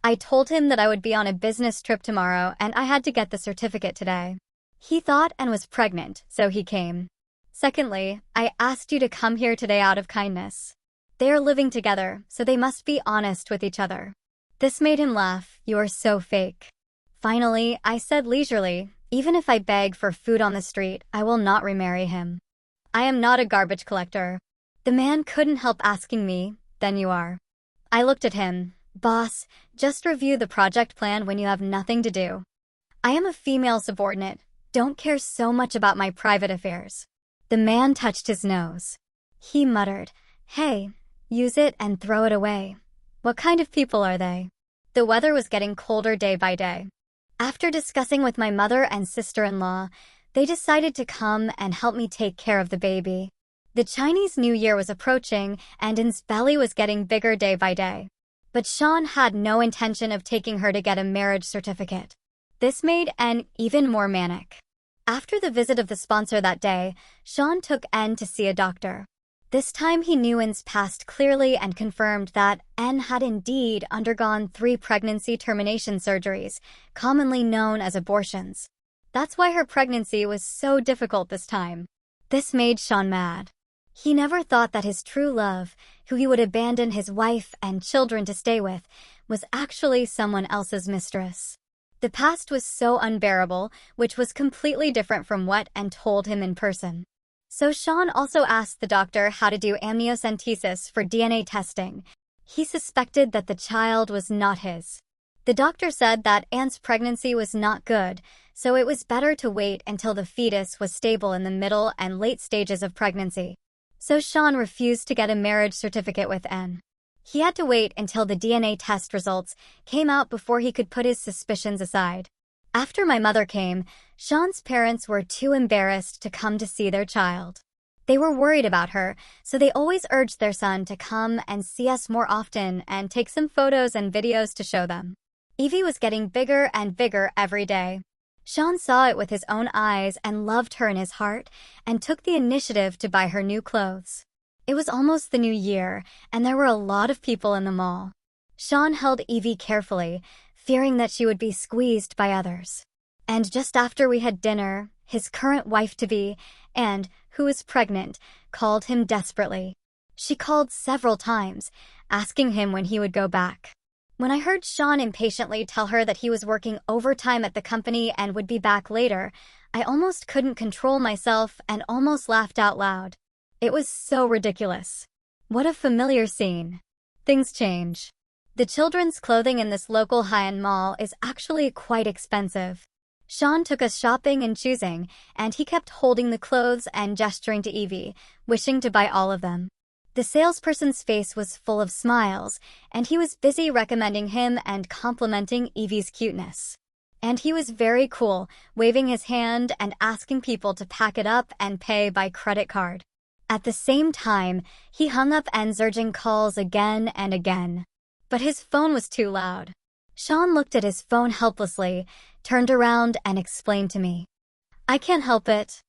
I told him that I would be on a business trip tomorrow and I had to get the certificate today. He thought and was pregnant, so he came. Secondly, I asked you to come here today out of kindness. They are living together, so they must be honest with each other. This made him laugh. You are so fake. Finally, I said leisurely, even if I beg for food on the street, I will not remarry him. I am not a garbage collector. The man couldn't help asking me, then you are. I looked at him. Boss, just review the project plan when you have nothing to do. I am a female subordinate. Don't care so much about my private affairs. The man touched his nose. He muttered, hey, use it and throw it away. What kind of people are they? The weather was getting colder day by day. After discussing with my mother and sister-in-law, they decided to come and help me take care of the baby. The Chinese New Year was approaching and In's belly was getting bigger day by day. But Sean had no intention of taking her to get a marriage certificate. This made N even more manic. After the visit of the sponsor that day, Sean took N to see a doctor. This time he knew N's past clearly and confirmed that N had indeed undergone 3 pregnancy termination surgeries, commonly known as abortions. That's why her pregnancy was so difficult this time. This made Sean mad. He never thought that his true love, who he would abandon his wife and children to stay with, was actually someone else's mistress. The past was so unbearable, which was completely different from what N told him in person. So Sean also asked the doctor how to do amniocentesis for DNA testing. He suspected that the child was not his. The doctor said that Anne's pregnancy was not good, so it was better to wait until the fetus was stable in the middle and late stages of pregnancy. So Sean refused to get a marriage certificate with Anne. He had to wait until the DNA test results came out before he could put his suspicions aside. After my mother came, Sean's parents were too embarrassed to come to see their child. They were worried about her, so they always urged their son to come and see us more often and take some photos and videos to show them. Evie was getting bigger and bigger every day. Sean saw it with his own eyes and loved her in his heart and took the initiative to buy her new clothes. It was almost the new year, and there were a lot of people in the mall. Sean held Evie carefully, fearing that she would be squeezed by others. And just after we had dinner, his current wife-to-be, and who was pregnant, called him desperately. She called several times, asking him when he would go back. When I heard Sean impatiently tell her that he was working overtime at the company and would be back later, I almost couldn't control myself and almost laughed out loud. It was so ridiculous. What a familiar scene. Things change. The children's clothing in this local high-end mall is actually quite expensive. Sean took us shopping and choosing, and he kept holding the clothes and gesturing to Evie, wishing to buy all of them. The salesperson's face was full of smiles, and he was busy recommending him and complimenting Evie's cuteness. And he was very cool, waving his hand and asking people to pack it up and pay by credit card. At the same time, he hung up N's urgent calls again and again. But his phone was too loud. Sean looked at his phone helplessly, turned around and explained to me. I can't help it.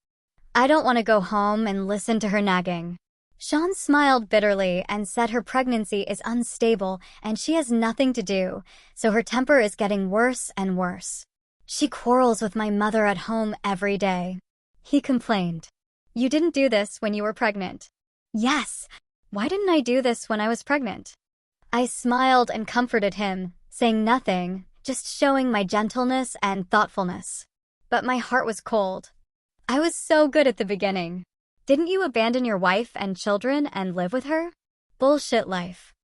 I don't want to go home and listen to her nagging. Sean smiled bitterly and said her pregnancy is unstable and she has nothing to do, so her temper is getting worse and worse. She quarrels with my mother at home every day. He complained. You didn't do this when you were pregnant. Yes. Why didn't I do this when I was pregnant? I smiled and comforted him, saying nothing, just showing my gentleness and thoughtfulness. But my heart was cold. I was so good at the beginning. Didn't you abandon your wife and children and live with her? Bullshit life.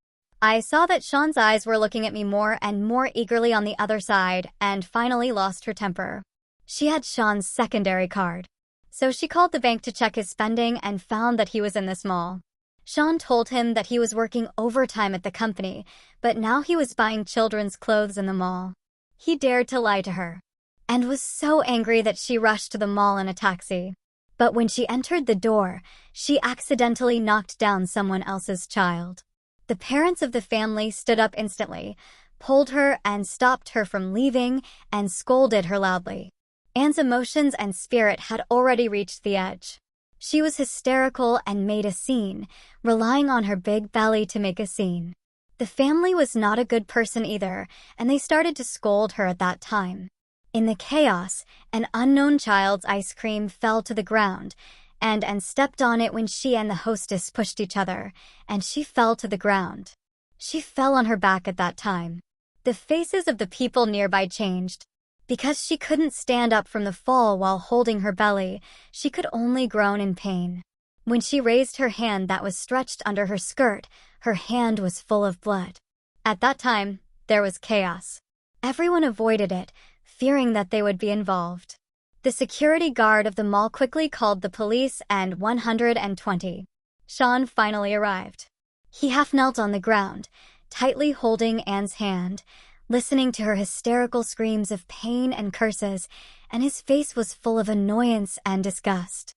I saw that Sean's eyes were looking at me more and more eagerly on the other side and finally lost her temper. She had Sean's secondary card. So she called the bank to check his spending and found that he was in this mall. Sean told him that he was working overtime at the company, but now he was buying children's clothes in the mall. He dared to lie to her and was so angry that she rushed to the mall in a taxi. But when she entered the door, she accidentally knocked down someone else's child. The parents of the family stood up instantly, pulled her and stopped her from leaving, and scolded her loudly. Anne's emotions and spirit had already reached the edge. She was hysterical and made a scene, relying on her big belly to make a scene. The family was not a good person either, and they started to scold her at that time. In the chaos, an unknown child's ice cream fell to the ground, and Anne stepped on it when she and the hostess pushed each other, and she fell to the ground. She fell on her back at that time. The faces of the people nearby changed. Because she couldn't stand up from the fall while holding her belly, she could only groan in pain. When she raised her hand that was stretched under her skirt, her hand was full of blood. At that time, there was chaos. Everyone avoided it, fearing that they would be involved. The security guard of the mall quickly called the police and 120. Sean finally arrived. He half knelt on the ground, tightly holding Anne's hand, listening to her hysterical screams of pain and curses, and his face was full of annoyance and disgust.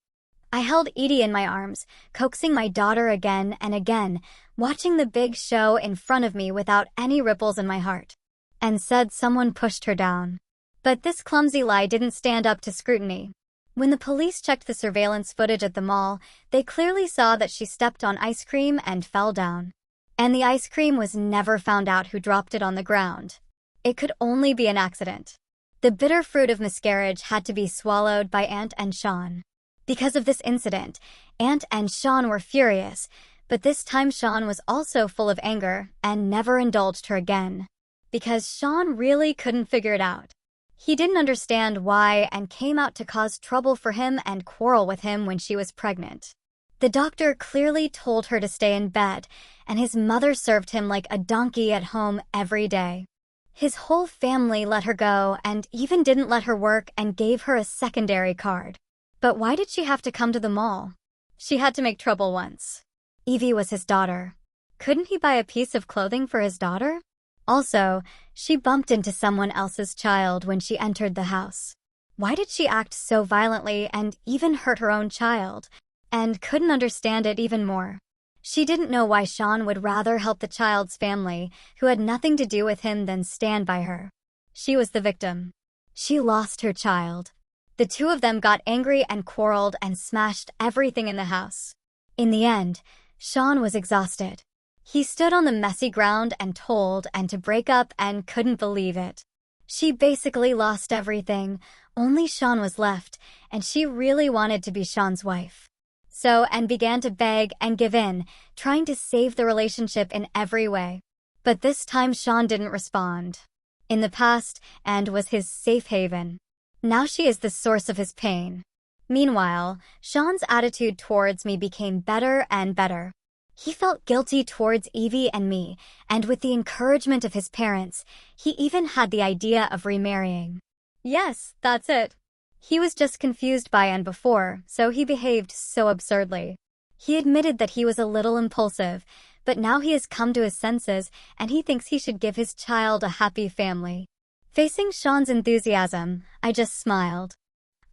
I held Edie in my arms, coaxing my daughter again and again, watching the big show in front of me without any ripples in my heart, and said someone pushed her down. But this clumsy lie didn't stand up to scrutiny. When the police checked the surveillance footage at the mall, they clearly saw that she stepped on ice cream and fell down. And the ice cream was never found out who dropped it on the ground. It could only be an accident. The bitter fruit of miscarriage had to be swallowed by Aunt and Sean. Because of this incident, Aunt and Sean were furious, but this time Sean was also full of anger and never indulged her again. Because Sean really couldn't figure it out. He didn't understand why and came out to cause trouble for him and quarrel with him when she was pregnant. The doctor clearly told her to stay in bed, and his mother served him like a donkey at home every day. His whole family let her go and even didn't let her work and gave her a secondary card. But why did she have to come to the mall? She had to make trouble once. Evie was his daughter. Couldn't he buy a piece of clothing for his daughter? Also, she bumped into someone else's child when she entered the house. Why did she act so violently and even hurt her own child? And couldn't understand it even more. She didn't know why Sean would rather help the child's family, who had nothing to do with him, than stand by her. She was the victim. She lost her child. The two of them got angry and quarreled and smashed everything in the house. In the end, Sean was exhausted. He stood on the messy ground and told Anne to break up and couldn't believe it. She basically lost everything. Only Sean was left, and she really wanted to be Sean's wife. So Anne began to beg and give in, trying to save the relationship in every way. But this time Sean didn't respond. In the past, Anne was his safe haven. Now she is the source of his pain. Meanwhile, Sean's attitude towards me became better and better. He felt guilty towards Evie and me, and with the encouragement of his parents, he even had the idea of remarrying. Yes, that's it. He was just confused by Anne before, so he behaved so absurdly. He admitted that he was a little impulsive, but now he has come to his senses and he thinks he should give his child a happy family. Facing Sean's enthusiasm, I just smiled.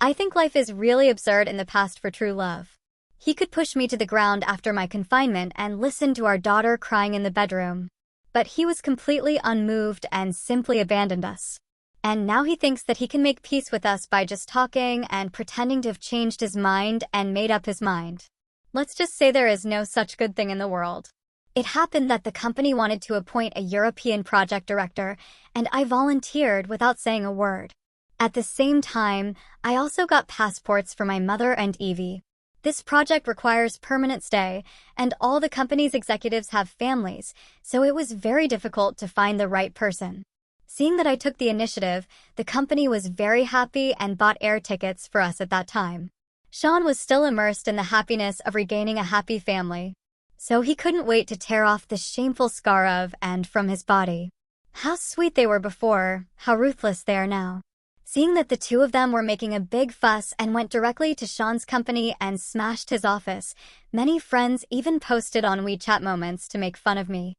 I think life is really absurd in the past for true love. He could push me to the ground after my confinement and listen to our daughter crying in the bedroom. But he was completely unmoved and simply abandoned us. And now he thinks that he can make peace with us by just talking and pretending to have changed his mind and made up his mind. Let's just say there is no such good thing in the world. It happened that the company wanted to appoint a European project director, and I volunteered without saying a word. At the same time, I also got passports for my mother and Evie. This project requires permanent stay, and all the company's executives have families, so it was very difficult to find the right person. Seeing that I took the initiative, the company was very happy and bought air tickets for us at that time. Sean was still immersed in the happiness of regaining a happy family, so he couldn't wait to tear off the shameful scar of and from his body. How sweet they were before, how ruthless they are now. Seeing that the two of them were making a big fuss and went directly to Sean's company and smashed his office, many friends even posted on WeChat moments to make fun of me.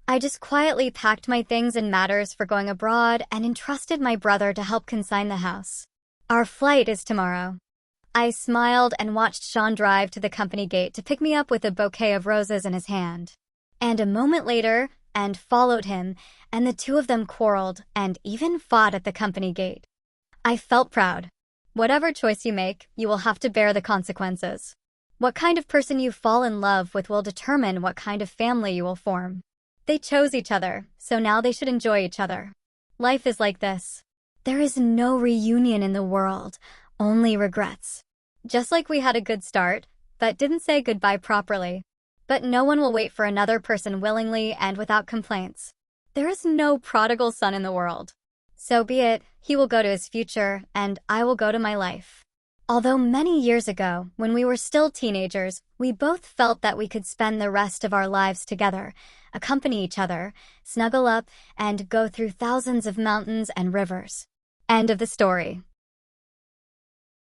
I just quietly packed my things and matters for going abroad and entrusted my brother to help consign the house. Our flight is tomorrow. I smiled and watched Sean drive to the company gate to pick me up with a bouquet of roses in his hand. And a moment later, and followed him, and the two of them quarreled and even fought at the company gate. I felt proud. Whatever choice you make, you will have to bear the consequences. What kind of person you fall in love with will determine what kind of family you will form. They chose each other, so now they should enjoy each other. Life is like this. There is no reunion in the world, only regrets. Just like we had a good start, but didn't say goodbye properly. But no one will wait for another person willingly and without complaints. There is no prodigal son in the world. So be it, he will go to his future, and I will go to my life. Although many years ago, when we were still teenagers, we both felt that we could spend the rest of our lives together, accompany each other, snuggle up, and go through thousands of mountains and rivers. End of the story.